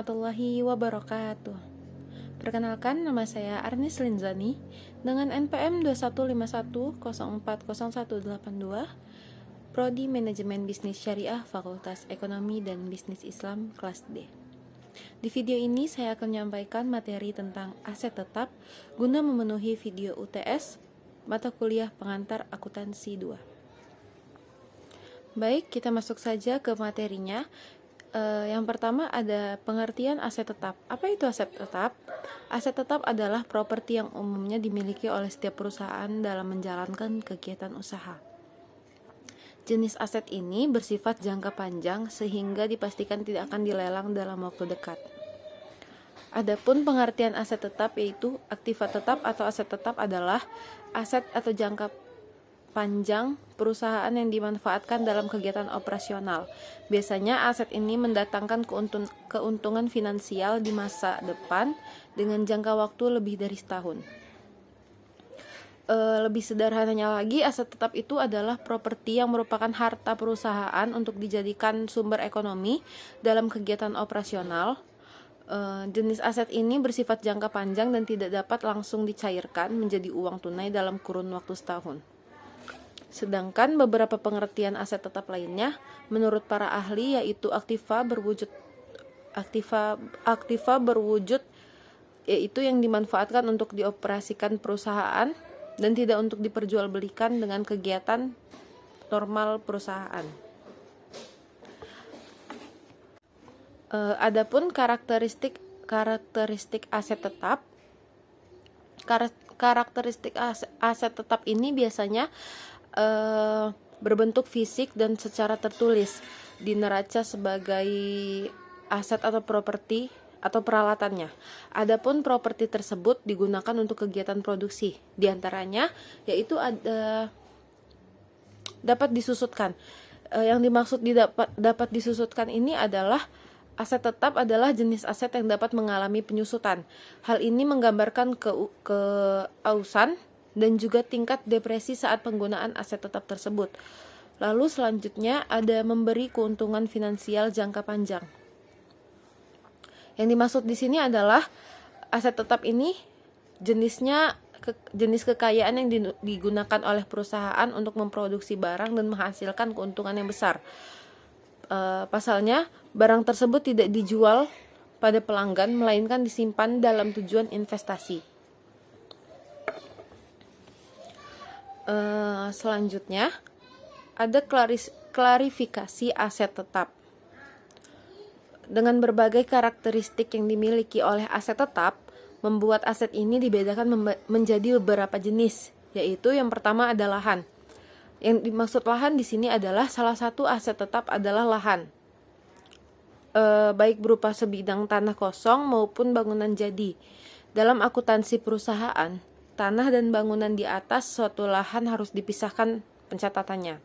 warahmatullahi wabarakatuh. Perkenalkan, nama saya Arnis Linzani dengan NPM 2151040182, Prodi Manajemen Bisnis Syariah Fakultas Ekonomi dan Bisnis Islam kelas D. Di video ini saya akan menyampaikan materi tentang aset tetap guna memenuhi video UTS mata kuliah pengantar akuntansi 2. Baik, kita masuk saja ke materinya. Yang pertama ada pengertian aset tetap. Apa itu aset tetap? Aset tetap adalah properti yang umumnya dimiliki oleh setiap perusahaan dalam menjalankan kegiatan usaha. Jenis aset ini bersifat jangka panjang sehingga dipastikan tidak akan dilelang dalam waktu dekat. Adapun pengertian aset tetap yaitu aktiva tetap atau aset tetap adalah aset atau jangka panjang perusahaan yang dimanfaatkan dalam kegiatan operasional. Biasanya aset ini mendatangkan keuntungan finansial di masa depan dengan jangka waktu lebih dari setahun. Lebih sederhananya lagi, aset tetap itu adalah properti yang merupakan harta perusahaan untuk dijadikan sumber ekonomi dalam kegiatan operasional. Jenis aset ini bersifat jangka panjang dan tidak dapat langsung dicairkan menjadi uang tunai dalam kurun waktu setahun. Sedangkan beberapa pengertian aset tetap lainnya menurut para ahli yaitu aktiva berwujud yaitu yang dimanfaatkan untuk dioperasikan perusahaan dan tidak untuk diperjualbelikan dengan kegiatan normal perusahaan. Adapun karakteristik aset tetap. Karakteristik aset tetap ini biasanya berbentuk fisik dan secara tertulis di neraca sebagai aset atau properti atau peralatannya. Adapun properti tersebut digunakan untuk kegiatan produksi. Di antaranya yaitu dapat disusutkan. Yang dimaksud dapat disusutkan ini adalah aset tetap adalah jenis aset yang dapat mengalami penyusutan. Hal ini menggambarkan keausan dan juga tingkat depresi saat penggunaan aset tetap tersebut. Lalu selanjutnya ada memberi keuntungan finansial jangka panjang. Yang dimaksud di sini adalah aset tetap ini jenis kekayaan yang digunakan oleh perusahaan untuk memproduksi barang dan menghasilkan keuntungan yang besar. Pasalnya, barang tersebut tidak dijual pada pelanggan melainkan disimpan dalam tujuan investasi. Selanjutnya ada klarifikasi aset tetap. Dengan berbagai karakteristik yang dimiliki oleh aset tetap, membuat aset ini dibedakan menjadi beberapa jenis, yaitu yang pertama ada lahan. Yang dimaksud lahan di sini adalah salah satu aset tetap adalah lahan, baik berupa sebidang tanah kosong maupun bangunan jadi. Dalam akuntansi perusahaan, tanah dan bangunan di atas suatu lahan harus dipisahkan pencatatannya.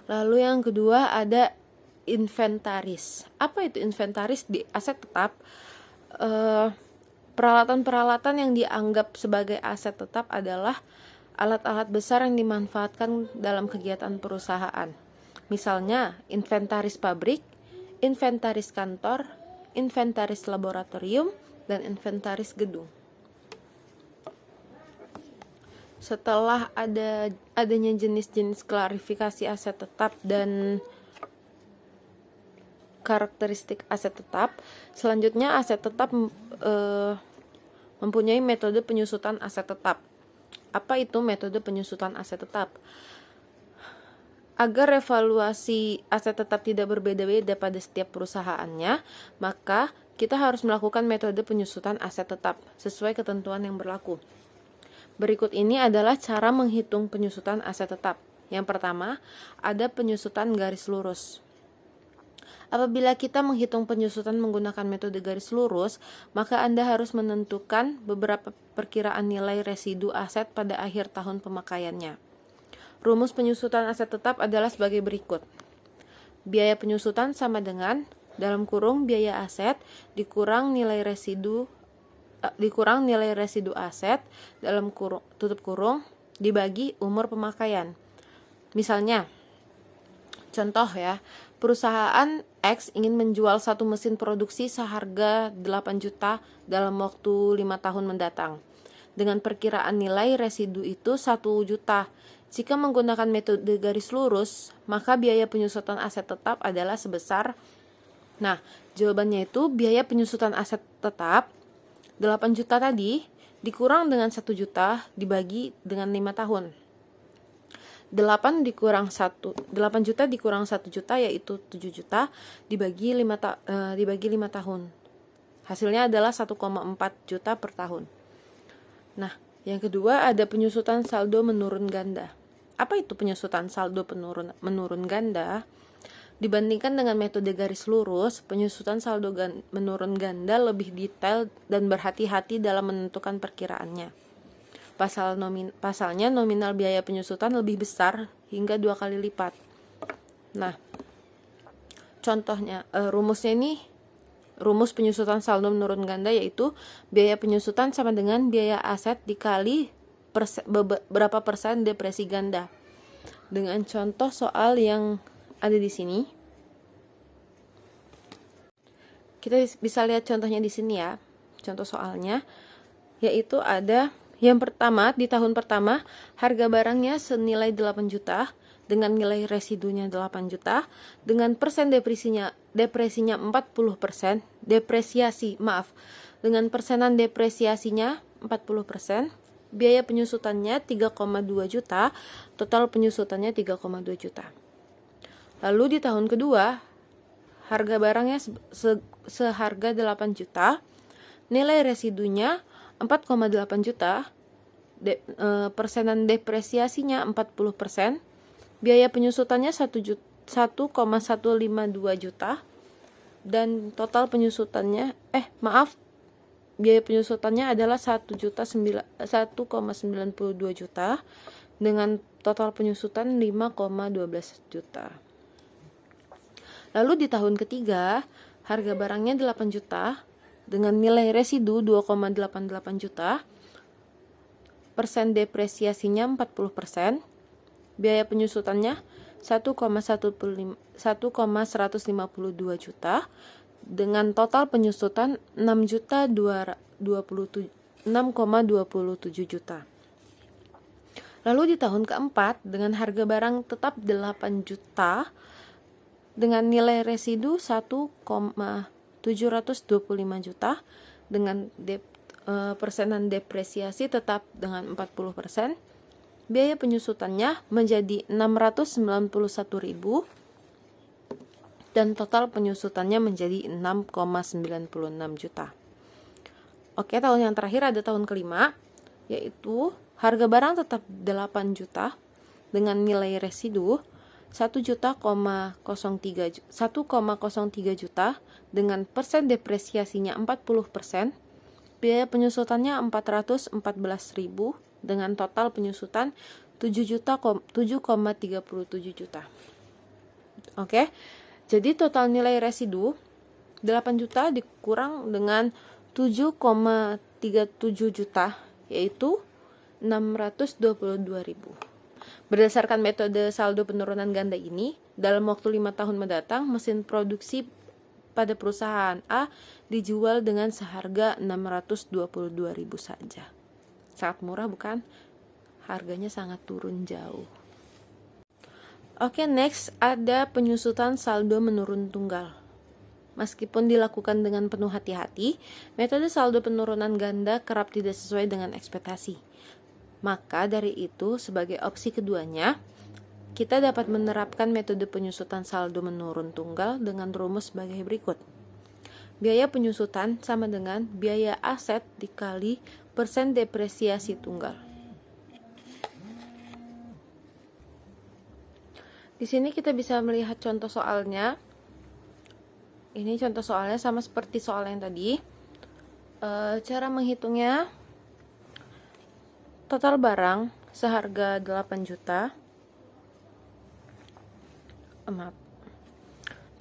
Lalu yang kedua ada inventaris. Apa itu inventaris di aset tetap? Peralatan-peralatan yang dianggap sebagai aset tetap adalah alat-alat besar yang dimanfaatkan dalam kegiatan perusahaan. Misalnya inventaris pabrik, inventaris kantor, inventaris laboratorium, dan inventaris gedung. Setelah adanya jenis-jenis klarifikasi aset tetap dan karakteristik aset tetap, selanjutnya aset tetap mempunyai metode penyusutan aset tetap. Apa itu metode penyusutan aset tetap? Agar evaluasi aset tetap tidak berbeda-beda pada setiap perusahaannya, maka kita harus melakukan metode penyusutan aset tetap sesuai ketentuan yang berlaku. Berikut ini adalah cara menghitung penyusutan aset tetap. Yang pertama, ada penyusutan garis lurus. Apabila kita menghitung penyusutan menggunakan metode garis lurus, maka Anda harus menentukan beberapa perkiraan nilai residu aset pada akhir tahun pemakaiannya. Rumus penyusutan aset tetap adalah sebagai berikut. Biaya penyusutan sama dengan dalam kurung biaya aset dikurang nilai residu aset dalam kurung tutup kurung dibagi umur pemakaian. Misalnya, contoh ya, Perusahaan X ingin menjual satu mesin produksi seharga 8 juta dalam waktu 5 tahun mendatang. Dengan perkiraan nilai residu itu 1 juta. Jika menggunakan metode garis lurus, maka biaya penyusutan aset tetap adalah sebesar. Nah, jawabannya itu biaya penyusutan aset tetap 8 juta tadi dikurang dengan 1 juta dibagi dengan 5 tahun. 8 juta dikurang 1 juta yaitu 7 juta dibagi 5 tahun. Hasilnya adalah 1,4 juta per tahun. Nah, yang kedua ada penyusutan saldo menurun ganda. Apa itu penyusutan saldo menurun ganda? Dibandingkan dengan metode garis lurus, penyusutan saldo menurun ganda lebih detail dan berhati-hati dalam menentukan perkiraannya. Pasalnya nominal biaya penyusutan lebih besar hingga 2 kali lipat. Nah, contohnya rumusnya ini, rumus penyusutan saldo menurun ganda yaitu biaya penyusutan sama dengan biaya aset dikali berapa persen depresi ganda. Dengan contoh soal yang ada di sini, kita bisa lihat contohnya di sini ya. Contoh soalnya yaitu ada yang pertama, di tahun pertama harga barangnya senilai 8 juta dengan nilai residunya 8 juta dengan persen depresinya 40%, dengan persenan depresiasinya 40%, biaya penyusutannya 3,2 juta, total penyusutannya 3,2 juta. Lalu di tahun kedua, harga barangnya seharga 8 juta, nilai residunya 4,8 juta, persenan depresiasinya 40%, biaya penyusutannya 1,152 juta, dan total penyusutannya, biaya penyusutannya adalah 1,92 juta, dengan total penyusutan 5,12 juta. Lalu di tahun ketiga, harga barangnya 8 juta, dengan nilai residu 2,88 juta, persen depresiasinya 40%, biaya penyusutannya 1,152 juta, dengan total penyusutan 6,27 juta. Lalu di tahun keempat, dengan harga barang tetap 8 juta, dengan nilai residu 1,725 juta, dengan persenan depresiasi tetap dengan 40%, biaya penyusutannya menjadi 691.000 dan total penyusutannya menjadi 6,96 juta. Oke, tahun yang terakhir ada tahun kelima, yaitu harga barang tetap 8 juta dengan nilai residu 1,03 juta dengan persen depresiasinya 40%, biaya penyusutannya 414.000 dengan total penyusutan 7,37 juta. Oke. Jadi total nilai residu 8 juta dikurang dengan 7,37 juta yaitu 622.000. Berdasarkan metode saldo penurunan ganda ini, dalam waktu 5 tahun mendatang, mesin produksi pada perusahaan A dijual dengan seharga 622.000 saja. Sangat murah bukan? Harganya sangat turun jauh. Oke, next ada penyusutan saldo menurun tunggal. Meskipun dilakukan dengan penuh hati-hati, metode saldo penurunan ganda kerap tidak sesuai dengan ekspektasi. Maka dari itu, sebagai opsi keduanya, kita dapat menerapkan metode penyusutan saldo menurun tunggal dengan rumus sebagai berikut. Biaya penyusutan sama dengan biaya aset dikali persen depresiasi tunggal. Di sini kita bisa melihat contoh soalnya. Ini contoh soalnya sama seperti soal yang tadi. Cara menghitungnya, total barang seharga 8 juta.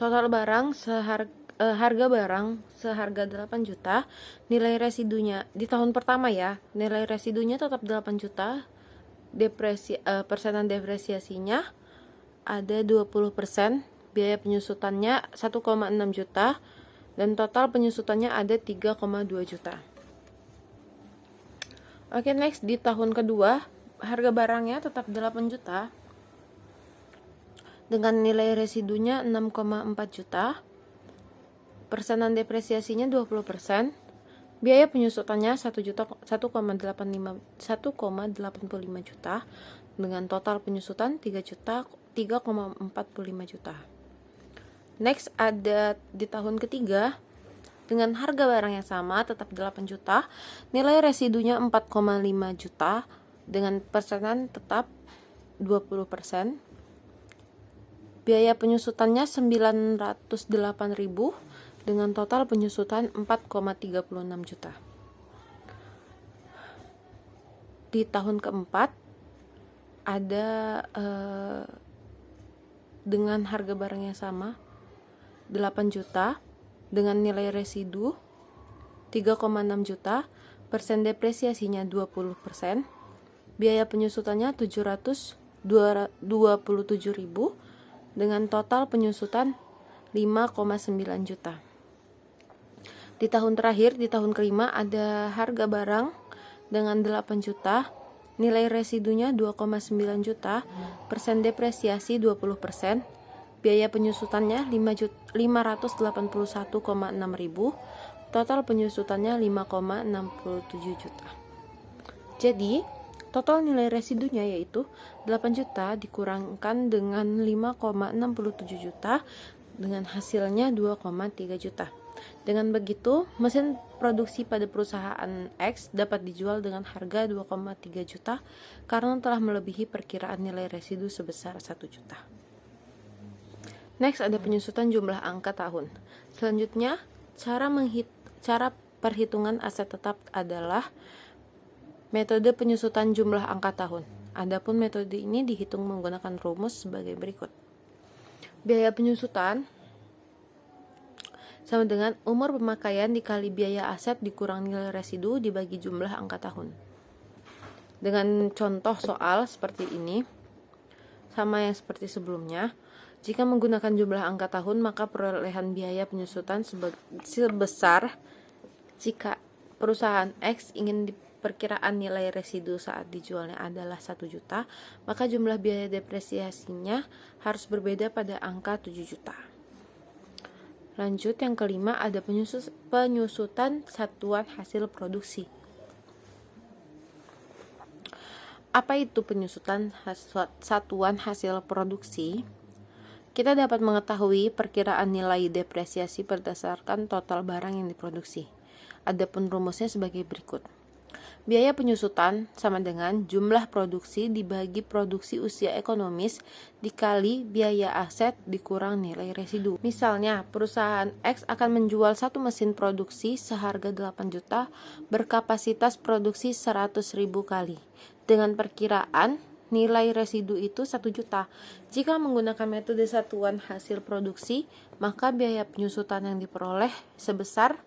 Total barang harga barang seharga 8 juta, nilai residunya di tahun pertama ya, nilai residunya tetap 8 juta. Persenan depresiasinya ada 20%, biaya penyusutannya 1,6 juta, dan total penyusutannya ada 3,2 juta. Oke, next di tahun kedua, harga barangnya tetap 8 juta dengan nilai residunya 6,4 juta. Persenan depresiasinya 20%. Biaya penyusutannya 1,85 juta dengan total penyusutan 3,45 juta. Next ada di tahun ketiga dengan harga barang yang sama tetap 8 juta, nilai residunya 4,5 juta dengan persenan tetap 20%. Biaya penyusutannya 908.000 dengan total penyusutan 4,36 juta. Di tahun keempat ada dengan harga barang yang sama 8 juta dengan nilai residu 3,6 juta, persen depresiasinya 20%, biaya penyusutannya 727.000 dengan total penyusutan 5,9 juta. Di tahun terakhir, di tahun kelima ada harga barang dengan 8 juta, nilai residunya 2,9 juta, persen depresiasi 20%, biaya penyusutannya 581,6 ribu, total penyusutannya 5,67 juta. Jadi, total nilai residunya yaitu 8 juta dikurangkan dengan 5,67 juta dengan hasilnya 2,3 juta. Dengan begitu, mesin produksi pada perusahaan X dapat dijual dengan harga 2,3 juta karena telah melebihi perkiraan nilai residu sebesar 1 juta. Next ada penyusutan jumlah angka tahun. Selanjutnya, cara perhitungan aset tetap adalah metode penyusutan jumlah angka tahun. Adapun metode ini dihitung menggunakan rumus sebagai berikut. Biaya penyusutan sama dengan umur pemakaian dikali biaya aset dikurang nilai residu dibagi jumlah angka tahun. Dengan contoh soal seperti ini, sama yang seperti sebelumnya, jika menggunakan jumlah angka tahun maka perolehan biaya penyusutan sebesar jika perusahaan X ingin diperkiraan nilai residu saat dijualnya adalah 1 juta, maka jumlah biaya depresiasinya harus berbeda pada angka 7 juta. Lanjut yang kelima ada penyusutan satuan hasil produksi. Apa itu penyusutan satuan hasil produksi? Kita dapat mengetahui perkiraan nilai depresiasi berdasarkan total barang yang diproduksi. Adapun rumusnya sebagai berikut. Biaya penyusutan sama dengan jumlah produksi dibagi produksi usia ekonomis dikali biaya aset dikurang nilai residu. Misalnya, perusahaan X akan menjual satu mesin produksi seharga 8 juta berkapasitas produksi 100.000 kali. Dengan perkiraan nilai residu itu 1 juta. Jika menggunakan metode satuan hasil produksi, maka biaya penyusutan yang diperoleh sebesar ...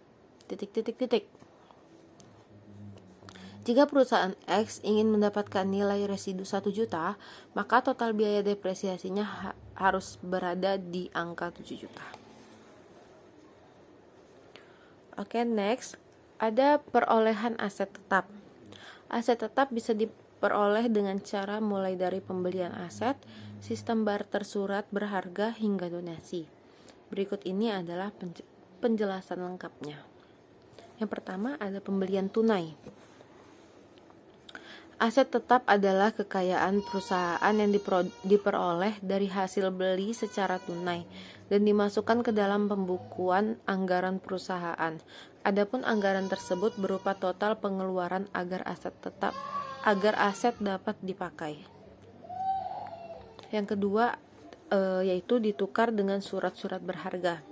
Jika perusahaan X ingin mendapatkan nilai residu 1 juta, maka total biaya depresiasinya harus berada di angka 7 juta. Oke, next ada perolehan aset tetap. Aset tetap bisa diperoleh dengan cara mulai dari pembelian aset, sistem barter surat berharga hingga donasi. Berikut ini adalah penjelasan lengkapnya. Yang pertama ada pembelian tunai. Aset tetap adalah kekayaan perusahaan yang diperoleh dari hasil beli secara tunai dan dimasukkan ke dalam pembukuan anggaran perusahaan. Adapun anggaran tersebut berupa total pengeluaran agar aset dapat dipakai. Yang kedua yaitu ditukar dengan surat-surat berharga.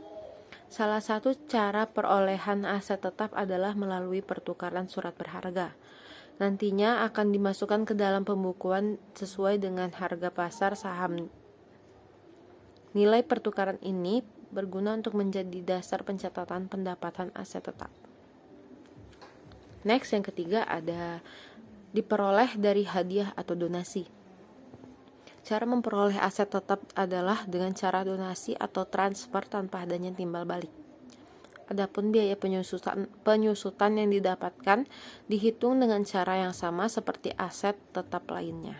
Salah satu cara perolehan aset tetap adalah melalui pertukaran surat berharga. Nantinya akan dimasukkan ke dalam pembukuan sesuai dengan harga pasar saham. Nilai pertukaran ini berguna untuk menjadi dasar pencatatan pendapatan aset tetap. Next, yang ketiga ada diperoleh dari hadiah atau donasi. Cara memperoleh aset tetap adalah dengan cara donasi atau transfer tanpa adanya timbal balik. Adapun biaya penyusutan yang didapatkan dihitung dengan cara yang sama seperti aset tetap lainnya.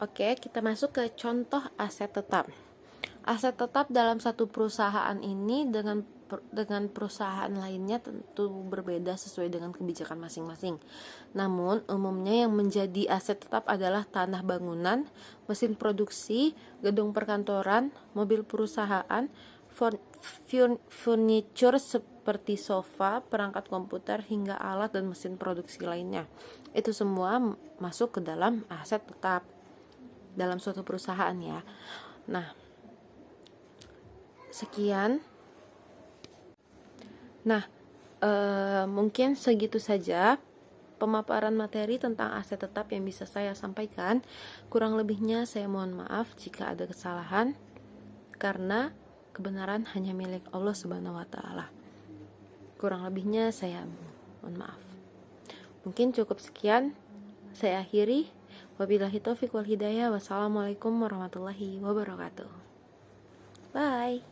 Oke, kita masuk ke contoh aset tetap. Aset tetap dalam satu perusahaan ini dengan perusahaan lainnya tentu berbeda sesuai dengan kebijakan masing-masing. Namun, umumnya yang menjadi aset tetap adalah tanah bangunan, mesin produksi, gedung perkantoran, mobil perusahaan, furniture seperti sofa, perangkat komputer, hingga alat dan mesin produksi lainnya. Itu semua masuk ke dalam aset tetap dalam suatu perusahaan ya. Nah, sekian. Mungkin segitu saja pemaparan materi tentang aset tetap yang bisa saya sampaikan. Kurang lebihnya saya mohon maaf jika ada kesalahan, karena kebenaran hanya milik Allah Subhanahu wa Ta'ala. Kurang lebihnya saya mohon maaf. Mungkin cukup sekian, saya akhiri. Wabillahi taufiq wal hidayah. Wassalamualaikum warahmatullahi wabarakatuh. Bye.